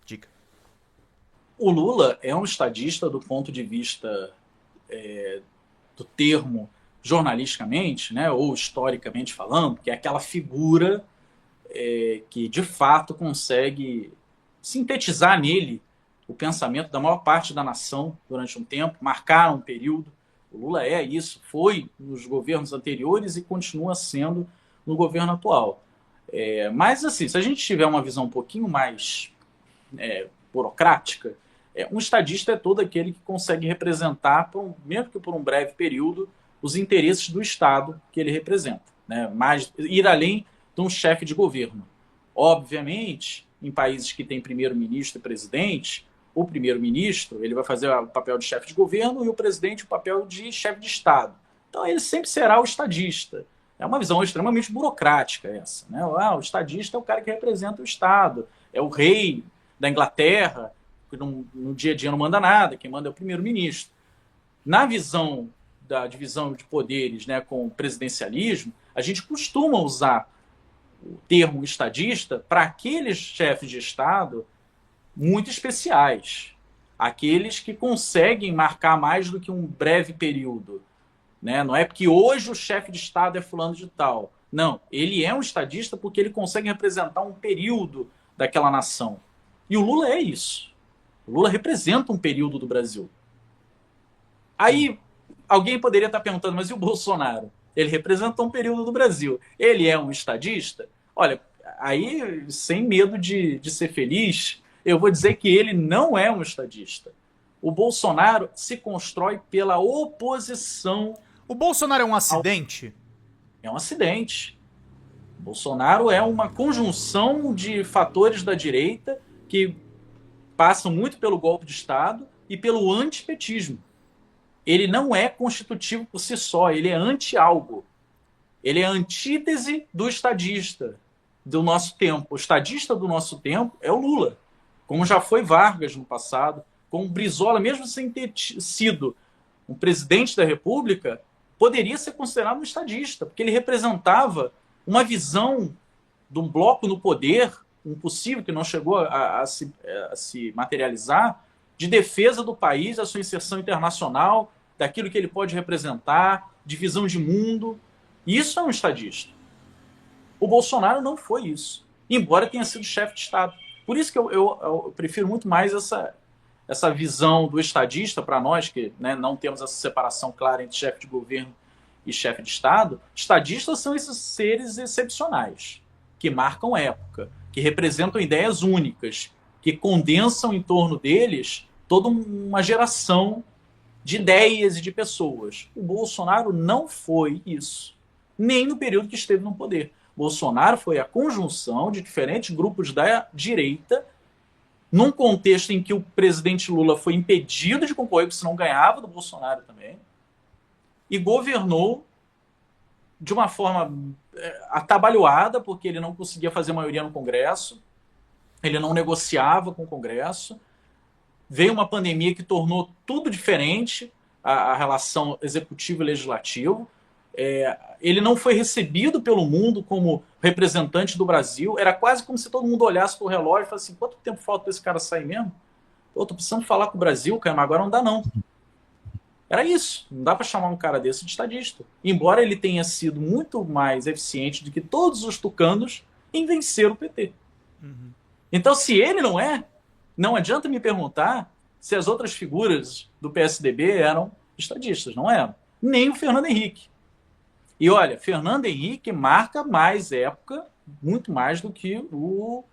Diga. O Lula é um estadista do ponto de vista do termo jornalisticamente, né, ou historicamente falando, que é aquela figura que de fato consegue sintetizar nele o pensamento da maior parte da nação durante um tempo, marcar um período. O Lula é isso, foi nos governos anteriores e continua sendo no governo atual. Mas, assim, se a gente tiver uma visão um pouquinho mais burocrática, um estadista é todo aquele que consegue representar, mesmo que por um breve período, os interesses do Estado que ele representa. Né? Mas ir além de um chefe de governo. Obviamente, em países que têm primeiro-ministro e presidente, o primeiro-ministro ele vai fazer o papel de chefe de governo e o presidente o papel de chefe de Estado. Então ele sempre será o estadista. É uma visão extremamente burocrática essa. Né? O estadista é o cara que representa o Estado, é o rei da Inglaterra, que no dia a dia não manda nada, quem manda é o primeiro-ministro. Na visão da divisão de poderes, né, com o presidencialismo, a gente costuma usar o termo estadista para aqueles chefes de Estado muito especiais, aqueles que conseguem marcar mais do que um breve período. Né? Não é porque hoje o chefe de Estado é fulano de tal. Não, ele é um estadista porque ele consegue representar um período daquela nação. E o Lula é isso. O Lula representa um período do Brasil. Aí alguém poderia estar perguntando, mas e o Bolsonaro? Ele representa um período do Brasil. Ele é um estadista? Olha, aí, sem medo de ser feliz, eu vou dizer que ele não é um estadista. O Bolsonaro se constrói pela oposição. O Bolsonaro é um acidente? É um acidente. O Bolsonaro é uma conjunção de fatores da direita que passam muito pelo golpe de Estado e pelo antipetismo. Ele não é constitutivo por si só, ele é anti-algo. Ele é a antítese do estadista do nosso tempo. O estadista do nosso tempo é o Lula, como já foi Vargas no passado, como Brizola, mesmo sem ter sido um presidente da República, poderia ser considerado um estadista, porque ele representava uma visão de um bloco no poder, impossível, que não chegou a se materializar, de defesa do país, da sua inserção internacional, daquilo que ele pode representar, de visão de mundo. Isso é um estadista. O Bolsonaro não foi isso, embora tenha sido chefe de Estado. Por isso que eu prefiro muito mais essa visão do estadista, para nós, que, né, não temos essa separação clara entre chefe de governo e chefe de Estado. Estadistas são esses seres excepcionais, que marcam época, que representam ideias únicas, que condensam em torno deles toda uma geração de ideias e de pessoas. O Bolsonaro não foi isso, nem no período que esteve no poder. Bolsonaro foi a conjunção de diferentes grupos da direita, num contexto em que o presidente Lula foi impedido de concorrer, porque senão ganhava do Bolsonaro também, e governou de uma forma atabalhoada, porque ele não conseguia fazer maioria no Congresso, ele não negociava com o Congresso. Veio uma pandemia que tornou tudo diferente, a relação executivo e legislativo. Ele não foi recebido pelo mundo como representante do Brasil. Era quase como se todo mundo olhasse para o relógio e falasse assim, quanto tempo falta para esse cara sair mesmo? Tô precisando falar com o Brasil, cara, mas agora não dá não. Era isso. Não dá para chamar um cara desse de estadista. Embora ele tenha sido muito mais eficiente do que todos os tucanos em vencer o PT. Uhum. Então, se ele não é, não adianta me perguntar se as outras figuras do PSDB eram estadistas. Não eram. Nem o Fernando Henrique. E olha, Fernando Henrique marca mais época, muito mais do que o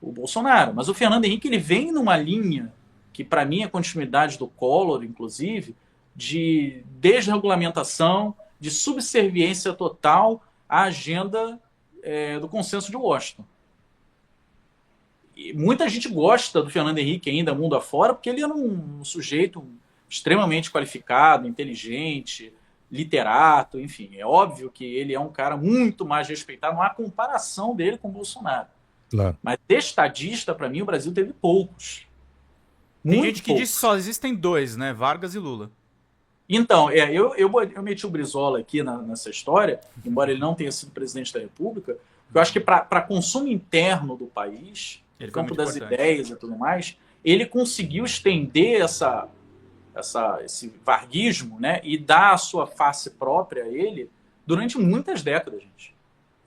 Bolsonaro. Mas o Fernando Henrique ele vem numa linha que, para mim, é continuidade do Collor, inclusive, de desregulamentação, de subserviência total à agenda do consenso de Washington. E muita gente gosta do Fernando Henrique ainda, mundo afora, porque ele era um sujeito extremamente qualificado, inteligente, literato, enfim. É óbvio que ele é um cara muito mais respeitado, não há comparação dele com o Bolsonaro. Claro. Mas estadista, para mim, o Brasil teve poucos. Tem gente que diz que só existem dois, né? Vargas e Lula. Então, eu meti o Brizola aqui nessa história, embora ele não tenha sido presidente da República, eu acho que para consumo interno do país, no campo das ideias e tudo mais, ele conseguiu estender esse varguismo, né, e dar a sua face própria a ele durante muitas décadas, gente.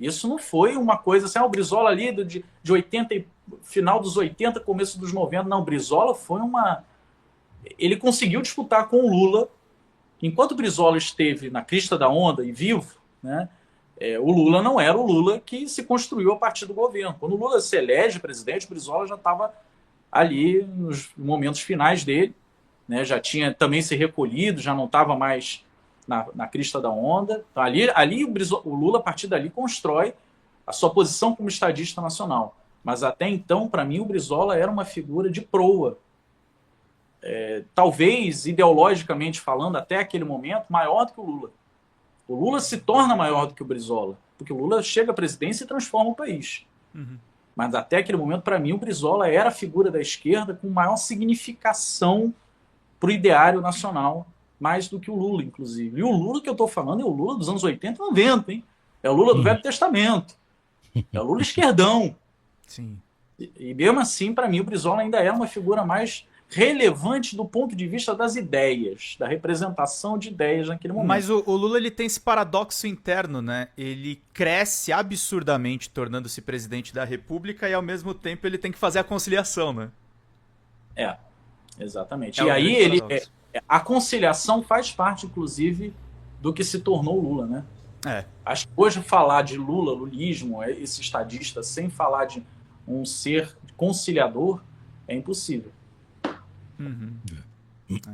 Isso não foi uma coisa assim, o Brizola ali de 80, final dos 80, começo dos 90, não, o Brizola foi uma... Ele conseguiu disputar com o Lula, enquanto o Brizola esteve na crista da onda e vivo, né, o Lula não era o Lula que se construiu a partir do governo. Quando o Lula se elege presidente, o Brizola já estava ali nos momentos finais dele, né, já tinha também se recolhido, já não estava mais na crista da onda. Então, ali o Lula, a partir dali, constrói a sua posição como estadista nacional. Mas até então, para mim, o Brizola era uma figura de proa. Talvez, ideologicamente falando, até aquele momento, maior do que o Lula. O Lula se torna maior do que o Brizola, porque o Lula chega à presidência e transforma o país. Uhum. Mas até aquele momento, para mim, o Brizola era a figura da esquerda com maior significação para o ideário nacional, mais do que o Lula, inclusive. E o Lula que eu estou falando é o Lula dos anos 80 e 90, hein? É o Lula do Velho Testamento. É o Lula esquerdão. Sim. E mesmo assim, para mim, o Brizola ainda é uma figura mais relevante do ponto de vista das ideias, da representação de ideias naquele momento. Mas o Lula ele tem esse paradoxo interno, né? Ele cresce absurdamente tornando-se presidente da República e ao mesmo tempo ele tem que fazer a conciliação, né? Exatamente. E aí a conciliação faz parte, inclusive, do que se tornou o Lula, né? Acho que hoje falar de Lula, lulismo, esse estadista, sem falar de um ser conciliador, é impossível. Uhum.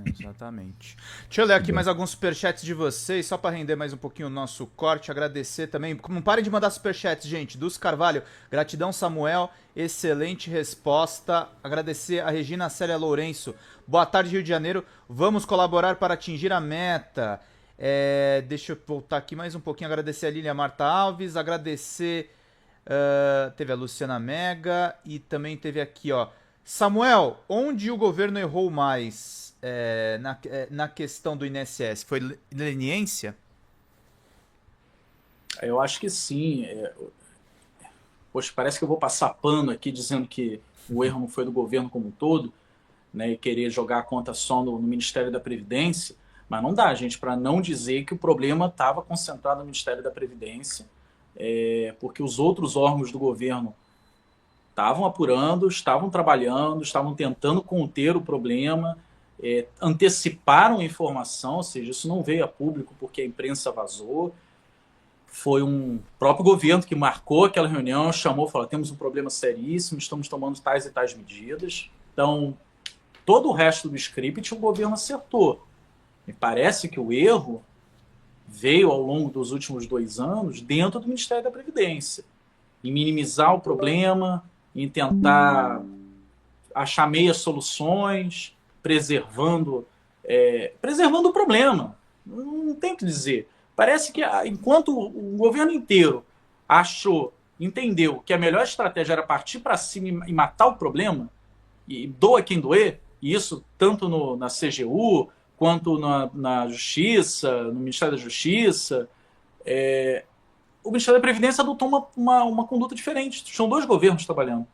Exatamente. Deixa eu ler aqui mais alguns superchats de vocês, só para render mais um pouquinho o nosso corte. Agradecer também. Não parem de mandar superchats, gente. Dos Carvalho, gratidão, Samuel. Excelente resposta. Agradecer a Regina Célia Lourenço. Boa tarde, Rio de Janeiro. Vamos colaborar para atingir a meta. Deixa eu voltar aqui mais um pouquinho. Agradecer a Lília Marta Alves. Agradecer. Teve a Luciana Mega. E também teve aqui, ó. Samuel, onde o governo errou mais na questão do INSS? Foi leniência? Eu acho que sim. Poxa, parece que eu vou passar pano aqui dizendo que o erro não foi do governo como um todo, né, e querer jogar a conta só no Ministério da Previdência, mas não dá, gente, para não dizer que o problema estava concentrado no Ministério da Previdência, porque os outros órgãos do governo estavam apurando, estavam trabalhando, estavam tentando conter o problema, anteciparam a informação, ou seja, isso não veio a público porque a imprensa vazou. Foi um próprio governo que marcou aquela reunião, chamou, falou, temos um problema seríssimo, estamos tomando tais e tais medidas. Então, todo o resto do script o governo acertou. Me parece que o erro veio ao longo dos últimos 2 anos dentro do Ministério da Previdência, em minimizar o problema, em tentar achar meias soluções, preservando o problema. Não tem o que dizer. Parece que enquanto o governo inteiro entendeu que a melhor estratégia era partir para cima e matar o problema, e doa quem doer, e isso tanto na CGU, quanto na Justiça, no Ministério da Justiça, o Ministério da Previdência adotou uma conduta diferente. São 2 governos trabalhando.